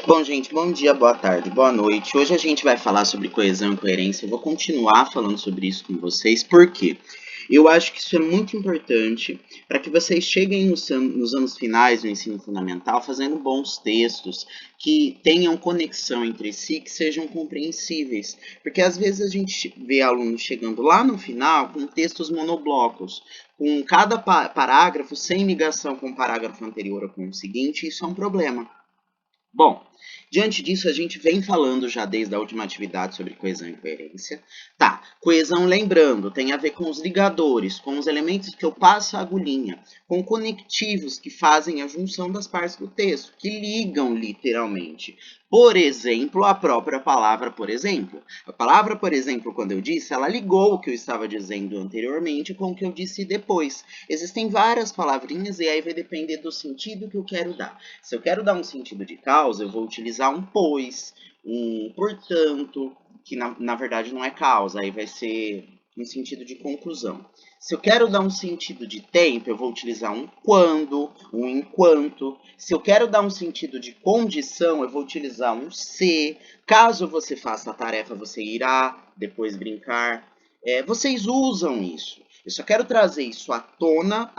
Bom, gente, bom dia, boa tarde, boa noite. Hoje a gente vai falar sobre coesão e coerência. Eu vou continuar falando sobre isso com vocês, porque eu acho que isso é muito importante para que vocês cheguem nos anos finais do ensino fundamental fazendo bons textos, que tenham conexão entre si, que sejam compreensíveis. Porque às vezes a gente vê alunos chegando lá no final com textos monoblocos, com cada parágrafo sem ligação com o parágrafo anterior ou com o seguinte, e isso é um problema. Bom, diante disso, a gente vem falando já desde a última atividade sobre coesão e coerência. Tá, coesão, lembrando, tem a ver com os ligadores, com os elementos que eu passo a agulhinha, com conectivos que fazem a junção das partes do texto, que ligam literalmente. Por exemplo, a própria palavra por exemplo. A palavra por exemplo, quando eu disse, ela ligou o que eu estava dizendo anteriormente com o que eu disse depois. Existem várias palavrinhas e aí vai depender do sentido que eu quero dar. Se eu quero dar um sentido de causa, eu vou utilizar um pois, um portanto, que na verdade não é causa, aí vai ser um sentido de conclusão. Se eu quero dar um sentido de tempo, eu vou utilizar um quando, um enquanto. Se eu quero dar um sentido de condição, eu vou utilizar um se. Caso você faça a tarefa, você irá depois brincar. Vocês usam isso. Eu só quero trazer isso à tona,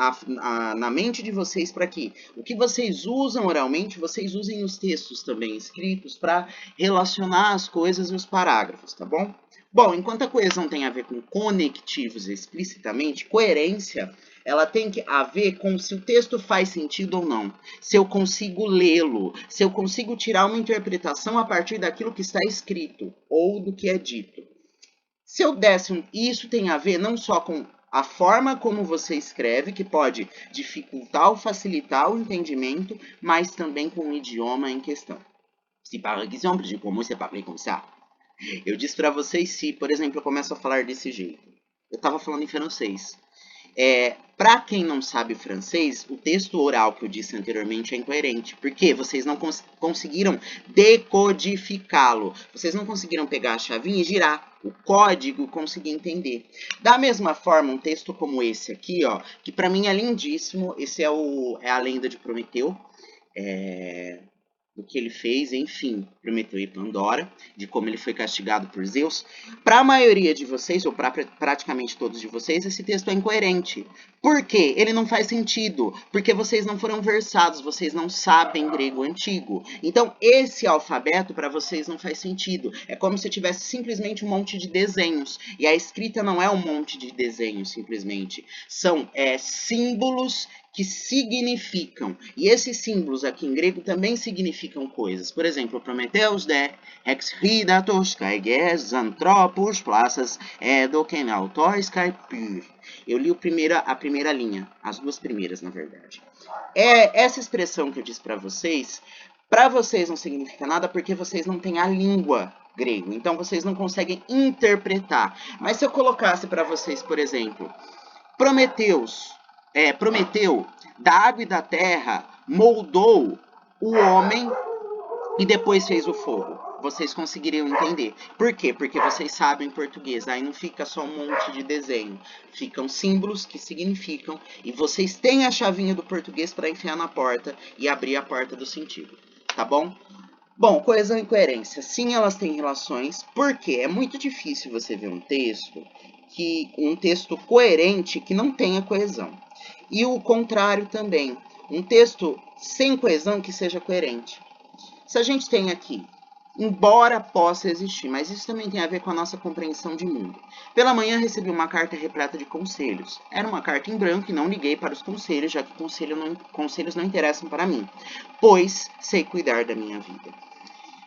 na mente de vocês, para que o que vocês usam oralmente, vocês usem nos textos também escritos para relacionar as coisas e os parágrafos, tá bom? Bom, enquanto a coesão tem a ver com conectivos explicitamente, coerência, ela tem a ver com se o texto faz sentido ou não, se eu consigo lê-lo, se eu consigo tirar uma interpretação a partir daquilo que está escrito ou do que é dito. Se eu desse isso tem a ver não só com a forma como você escreve, que pode dificultar ou facilitar o entendimento, mas também com o idioma em questão. Se par exemple, je commence à parler comme ça. Eu disse para vocês se, por exemplo, eu começo a falar desse jeito. Eu estava falando em francês. Para quem não sabe francês, o texto oral que eu disse anteriormente é incoerente, porque vocês não conseguiram decodificá-lo. Vocês não conseguiram pegar a chavinha e girar o código e conseguir entender. Da mesma forma, um texto como esse aqui, ó, que para mim é lindíssimo, esse é a lenda de Prometeu. Do que ele fez, enfim, Prometeu e Pandora, de como ele foi castigado por Zeus. Para a maioria de vocês, ou para praticamente todos de vocês, esse texto é incoerente. Por quê? Ele não faz sentido, porque vocês não foram versados, vocês não sabem grego antigo. Então, esse alfabeto para vocês não faz sentido. É como se tivesse simplesmente um monte de desenhos, e a escrita não é um monte de desenhos, simplesmente. São símbolos que significam. E esses símbolos aqui em grego também significam coisas. Por exemplo, Prometheus de exridatos kai anthropos plaças edoken autois kai pur. Eu li a primeira linha, as duas primeiras, na verdade. Essa expressão que eu disse para vocês não significa nada porque vocês não têm a língua grego. Então, vocês não conseguem interpretar. Mas se eu colocasse para vocês, por exemplo, Prometeu, da água e da terra, moldou o homem e depois fez o fogo. Vocês conseguiriam entender. Por quê? Porque vocês sabem português. Aí não fica só um monte de desenho. Ficam símbolos que significam. E vocês têm a chavinha do português para enfiar na porta e abrir a porta do sentido. Tá bom? Bom, coesão e coerência. Sim, elas têm relações. Por quê? É muito difícil você ver um texto coerente que não tenha coesão. E o contrário também. Um texto sem coesão que seja coerente. Se a gente tem aqui, embora possa existir, mas isso também tem a ver com a nossa compreensão de mundo. Pela manhã recebi uma carta repleta de conselhos. Era uma carta em branco e não liguei para os conselhos, já que conselhos não interessam para mim, pois sei cuidar da minha vida.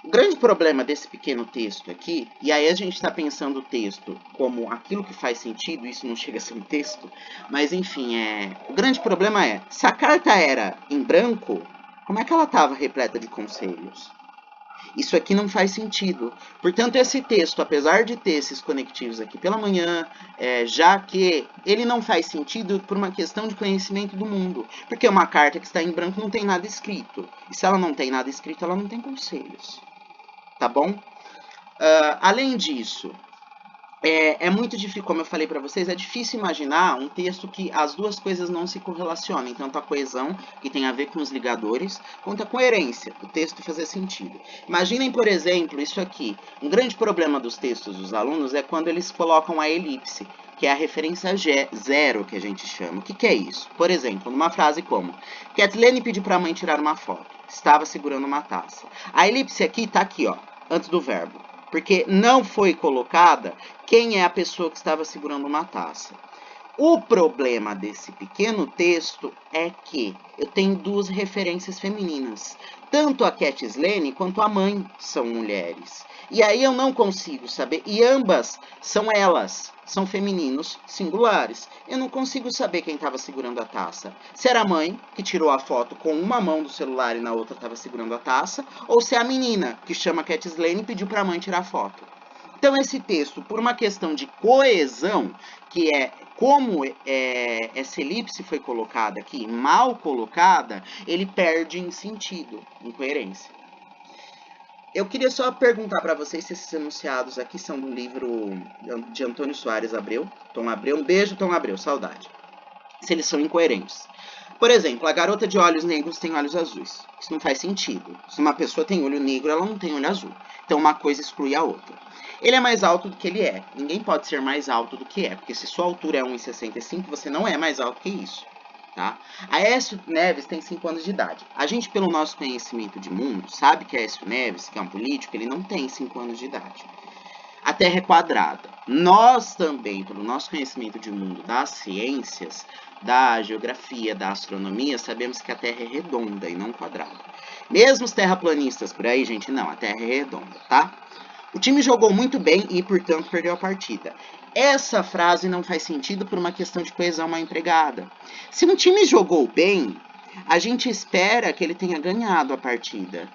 O grande problema desse pequeno texto aqui, e aí a gente está pensando o texto como aquilo que faz sentido, isso não chega a ser um texto, mas enfim, o grande problema é, se a carta era em branco, como é que ela estava repleta de conselhos? Isso aqui não faz sentido. Portanto, esse texto, apesar de ter esses conectivos aqui pela manhã, já que ele não faz sentido por uma questão de conhecimento do mundo. Porque uma carta que está em branco não tem nada escrito. E se ela não tem nada escrito, ela não tem conselhos. Tá bom? Além disso, É muito difícil, como eu falei para vocês, é difícil imaginar um texto que as duas coisas não se correlacionem, tanto a coesão, que tem a ver com os ligadores, quanto a coerência, o texto fazer sentido. Imaginem, por exemplo, isso aqui. Um grande problema dos textos dos alunos é quando eles colocam a elipse, que é a referência zero que a gente chama. O que é isso? Por exemplo, numa frase como: Kathleen pediu para a mãe tirar uma foto. Estava segurando uma taça. A elipse aqui está aqui, ó, antes do verbo. Porque não foi colocada quem é a pessoa que estava segurando uma taça. O problema desse pequeno texto é que eu tenho duas referências femininas. Tanto a Cat Slane quanto a mãe são mulheres. E aí eu não consigo saber. E ambas são elas, são femininos singulares. Eu não consigo saber quem estava segurando a taça. Se era a mãe, que tirou a foto com uma mão do celular e na outra estava segurando a taça, ou se é a menina, que chama Cat Slane e pediu para a mãe tirar a foto. Então, esse texto, por uma questão de coesão, que é como essa elipse foi colocada aqui, mal colocada, ele perde em sentido, em coerência. Eu queria só perguntar para vocês se esses enunciados aqui são do livro de Antônio Soares Abreu. Tom Abreu, um beijo, Tom Abreu, saudade. Se eles são incoerentes. Por exemplo, a garota de olhos negros tem olhos azuis. Isso não faz sentido. Se uma pessoa tem olho negro, ela não tem olho azul. Então, uma coisa exclui a outra. Ele é mais alto do que ele é. Ninguém pode ser mais alto do que é, porque se sua altura é 1,65, você não é mais alto que isso. Tá? A Aécio Neves tem 5 anos de idade. A gente, pelo nosso conhecimento de mundo, sabe que Aécio Neves, que é um político, ele não tem 5 anos de idade. A Terra é quadrada. Nós também, pelo nosso conhecimento de mundo das ciências, da geografia, da astronomia, sabemos que a Terra é redonda e não quadrada. Mesmo os terraplanistas por aí, gente, não, a Terra é redonda, tá? O time jogou muito bem e, portanto, perdeu a partida. Essa frase não faz sentido por uma questão de coesão mal empregada. Se um time jogou bem, a gente espera que ele tenha ganhado a partida,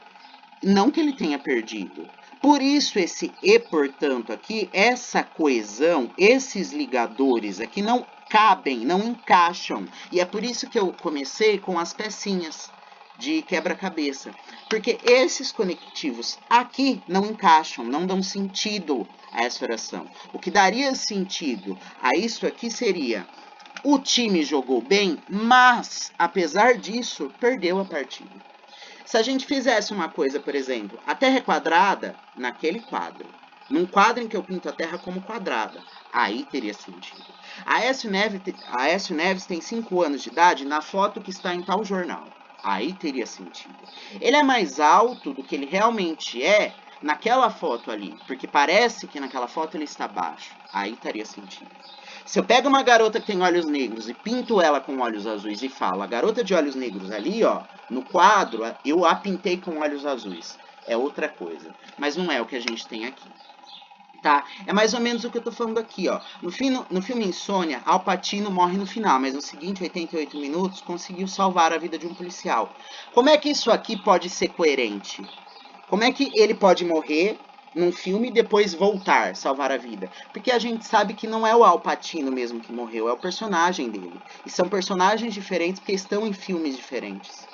não que ele tenha perdido. Por isso, esse e, portanto, aqui, essa coesão, esses ligadores aqui não cabem, não encaixam. E é por isso que eu comecei com as pecinhas de quebra-cabeça. Porque esses conectivos aqui não encaixam, não dão sentido a essa oração. O que daria sentido a isso aqui seria: o time jogou bem, mas, apesar disso, perdeu a partida. Se a gente fizesse uma coisa, por exemplo, a Terra é quadrada naquele quadro. Num quadro em que eu pinto a Terra como quadrada, aí teria sentido. A Aécio Neves tem 5 anos de idade na foto que está em tal jornal. Aí teria sentido. Ele é mais alto do que ele realmente é naquela foto ali, porque parece que naquela foto ele está baixo. Aí teria sentido. Se eu pego uma garota que tem olhos negros e pinto ela com olhos azuis e falo: a garota de olhos negros ali, ó, no quadro, eu a pintei com olhos azuis. É outra coisa. Mas não é o que a gente tem aqui. Tá? É mais ou menos o que eu tô falando aqui, ó. No filme Insônia, Al Pacino morre no final, mas no seguinte 88 minutos conseguiu salvar a vida de um policial. Como é que isso aqui pode ser coerente? Como é que ele pode morrer num filme e depois voltar, salvar a vida? Porque a gente sabe que não é o Al Pacino mesmo que morreu, é o personagem dele. E são personagens diferentes porque estão em filmes diferentes.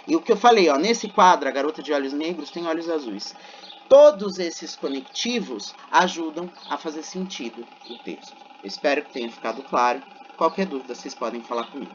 E o que eu falei, ó, nesse quadro, a garota de olhos negros tem olhos azuis. Todos esses conectivos ajudam a fazer sentido o texto. Eu espero que tenha ficado claro. Qualquer dúvida, vocês podem falar comigo.